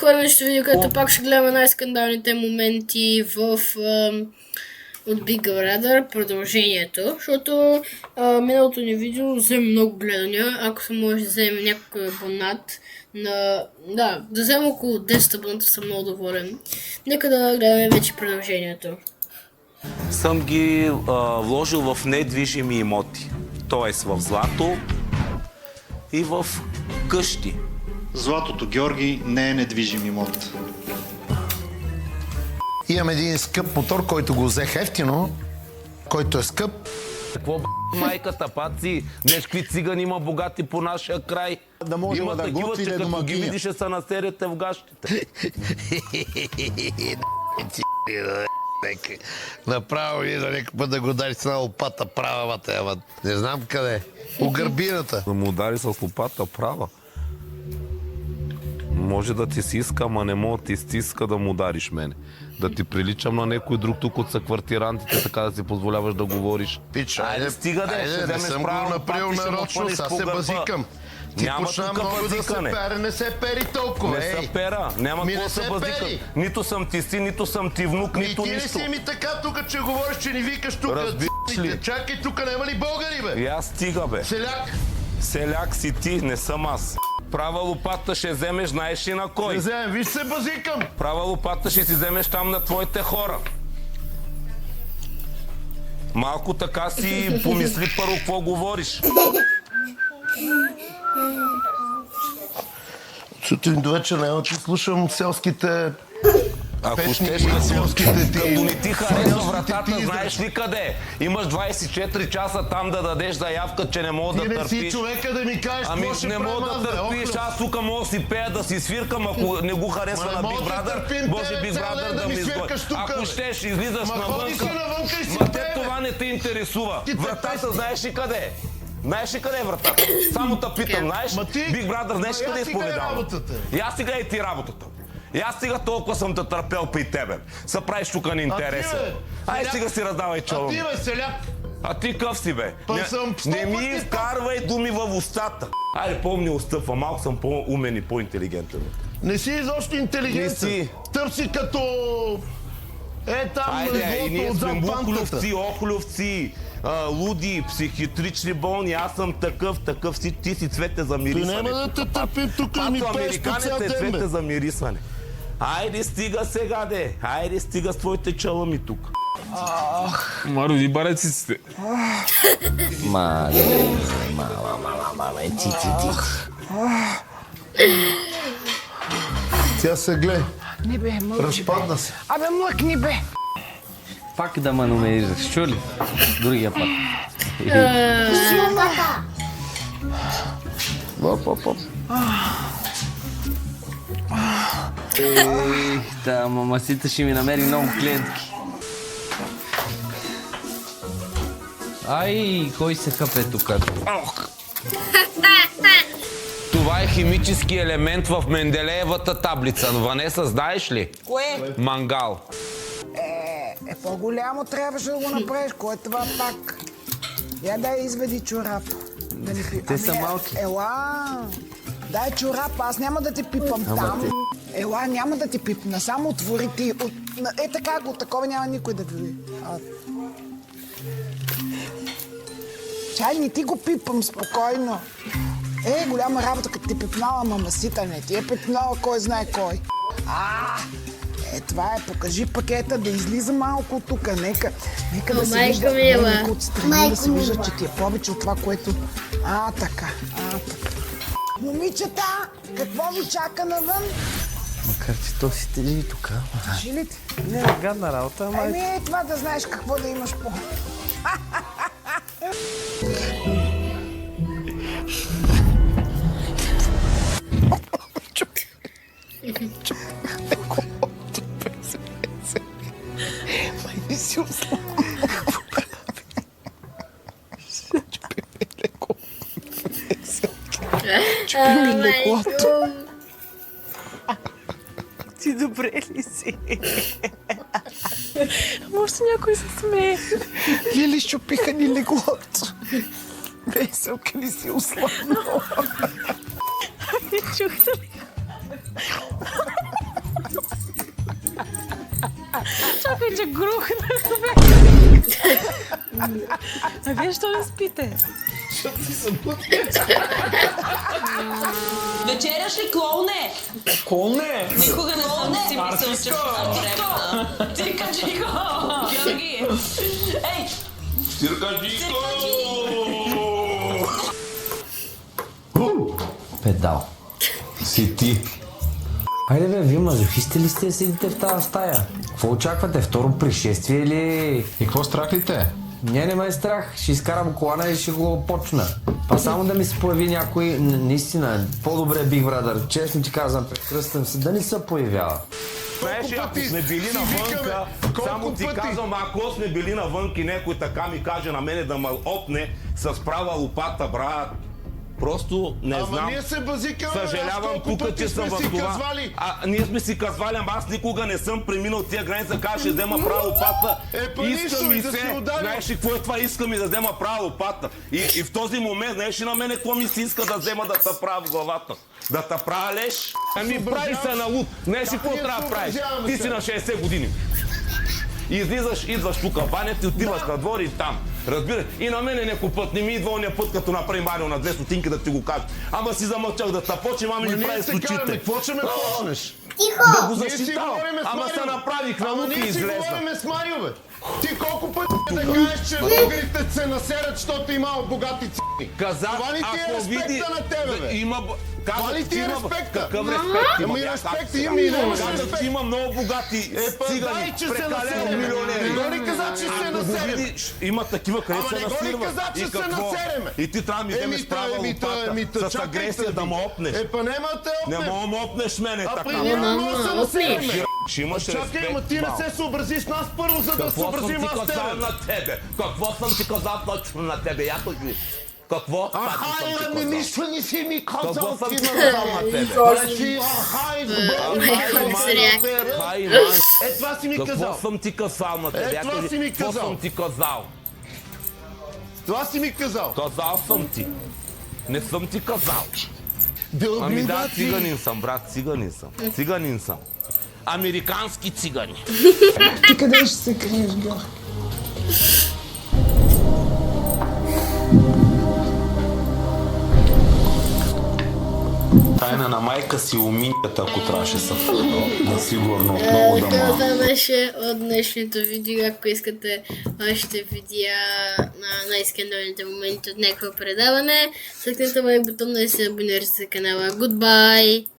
следващото видео, където пак ще гледаме най-скандалните моменти от Big Brother, продължението, защото миналото ни видео взе много гледания. Ако се може да вземе някой абонат да взема около 10 абоната, съм много доволен. Нека да гледаме вече продължението. Съм ги вложил в недвижими имоти, т.е. в злато и в къщи. Златото, Георги, не е недвижим имот. Имам един скъп мотор, който го взех ефтино, който е скъп. Какво майката, паци? Днес какви цигани има богати по нашия край. Да можем има да такива, готвим че като ги домакиня. видиш, ще се насерете в гащите. Направо и да нека път да го дай с една лопата права, ама не знам къде. У гърбината. Да му удари с лопата права. Може да ти си иска, ама не мога да ти стиска да му удариш мене. Да ти приличам на някой друг тук от съквартирантите, така да си позволяваш да говориш. Пича, айде, стига де, ще не вземеш съм го право, направил пак ти ще нарочно, ме пълниш сега по се гърба. базикам. Ти Няма почна тук много да се базикане. пере, не се пери толкова, Не се пера, няма какво се базикам. Нито съм ти си, нито съм ти внук, нито ти не нищо. си ми така тук, че говориш, че ни викаш тук. Разбираш ли? Чакай, тук няма ли българи, бе? И аз стига, бе. Селяк. Селяк си ти, не съм аз. Права лопата ще вземеш, знаеш ли на кой? Не вземем, виж се базикам. Права лопата ще си вземеш там на твоите хора. Малко така си помисли първо какво говориш. Сутрин до вечер няма да слушам селските Ако песни щеш, и селските ти. като не ти харесва вратата, знаеш ли къде? Имаш 24 часа там да дадеш заявка, че не мога Ти да не си търпиш. човека да ми кажеш Ами какво ще не мога да търпиш, аз тук мога да си пея, да си свиркам, ако не го харесва на Big Brother, може Big Brother да ми изгони. Ако щеш, излизаш навънка. Ма те това не те интересува. Вратата знаеш ли къде е? Знаеш ли къде е вратата? Само те питам, знаеш? Big Brother, знаеш къде е изповедава? И аз сега и ти работата. И аз сега толкова съм те търпел при тебе. Са правиш тук неинтересен. Ай сега си раздавай чолом. А ти, бе, селяк. А ти къв си, бе? Съм Не ми вкарвай думи в устата. Айде, по-ми отстъпва. Малко съм по-умен и по-интелигентен. Не си изобщо интелигентен. Не си. Търси като... там Айде, и ние сме отзад пантата. бухлювци, охлювци, луди, психиатрични болни. Аз съм такъв, ти си цвете за Ти мирисване. няма да те търпим тук и ми Пато пееш по американец цял е ден, цвете бе. за мирисване. Айде, стига сега, де. Айде, стига с твоите чалъми тук. Маро, ви барециците. Тя се гледа. Не бе, мълчи. Разпадна се. Абе, млъкни бе. Пак да ме номерираш, чу ли? Другия път. Оп. Да, мамасита ще ми намери много клиентки. Ай, кой се хъпе тук? Това е химически елемент в Менделеевата таблица. Ванеса, знаеш ли? Кое? Мангал. По-голямо трябваше да го направиш. Кое е това пак? Я дай изведи чорап. Да ни пипам. Те са малки. Ела, дай чорап, аз няма да те пипам там. Ела, няма да те пипна, само отвори ти. Така го, такова няма никой да види. Чай, не ти го пипам, спокойно. Голяма работа, като ти пипнала мамасита, не ти е пипнала кой знае кой. Това е, покажи пакета, да излиза малко от тук, нека да се вижда, нека отстрани да се вижда, че ти е повече от това, което... Така. Момичета, какво ви чака навън? Макар че то си тежи тук. Жилите? Не, гадна работа, ама... Това да знаеш какво да имаш по... Май си услава. Чупи ми лекото. Ти добре ли си? Може някой се смее. Лили, щупиха ни леглото. Веселка ли си уславно? Чухте ли? Чакай, че грухнах, бе. А вие що не спите? Вечеряш ли, клоуне? Клоуне! Никога не съм си мислил, че съм дребна. Цирка Джико! Георги! Ей! Цирка Джико! Педал. Си ти. Хайде бе, вие мазохисти ли сте седите в тази стая? Какво очаквате? Второ пришествие или... И какво страх ли те? Не ме е страх. Ще изкарам колана и ще го почна. Па само да ми се появи някой... Наистина, по-добре Big Brother. Честно ти казвам, прекръствам се, да не се появява. Знаеш, ако сме били навънка, само ти казвам, ако сме били навънка и някой така ми каже на мене да ме опне с права лопата, брат, просто не знам. ние се базикаме. Съжалявам тук, че съм в това. Ние сме си казвали, ама аз никога не съм преминал тия граница, каже, ще взема права лопата. Иска ми се, знаеш ли какво е това, иска ми да взема права лопата. И в този момент, знаеш ли на мене какво ми се иска да взема да те правя в главата? Да те правя леш? Ами прави се на луд. Знаеш ли какво трябва да правиш? Ти си на 60 години. И излизаш, идваш тук, банят и отиваш на двор и там. Разбираш? И на мене някой път не ми идва ония път, като направи Марио на 2 стотинки да ти го кажа. Ама си замълчах да те почнем, ама ми прави с очите. Какво ще ме почнеш? Да го защитавам. Ама се направих на лук и Ние си излезна. говориме с Марио, бе. Ти колко пъти да кажеш, че българите се насерят, защото имало богати ци. Казах, Това ли ти е ако види... респекта на тебе, бе? Има... Това ли ти е респекта? Какъв респект има? Ами респект има и нямаш Казах, респект. че има много богати цигани. Дай, че се Прекалено насерем. милионери. Не го ли каза, че се Ако го насерем? видиш, има такива, където се Ама не го ли насирва. каза, че И се какво? насереме? И ти трябва да ми вземеш права лопата с агресия да ме опнеш. Па нема те Не опнем. мога да ме опнеш мене А така. при ние не може да се насереме. Ще имаш респект. Чакай, ама ти не Вал. се съобразиш с нас първо, за да Какво съм съобразим ти аз с казал тебе. на тебе? Какво съм ти казал точно на тебе? Я кажи. Какво? Ахай, ами нищо не си ми Какво казал съм ти ти на казал на тебе? Значи, ахай, Хай, Е, това си ми Какво казал. съм ти казал на тебе? Е, това си ми Какво казал. съм ти казал? Това си ми казал. Казал съм ти. Не съм ти казал. Дълби Ами да, бати. циганин съм, брат, циганин съм. Циганин съм. Американски цигани. Ти къде ще се криеш, Георги? Тайна на майка си уминята, ако трябваше са. Да сигурно отново да ма. Това беше от днешното видео. Ако искате още видеа на най-скандалните моменти от някакво предаване, цъкнете лайк бутона и се абонирайте за канала. Goodbye!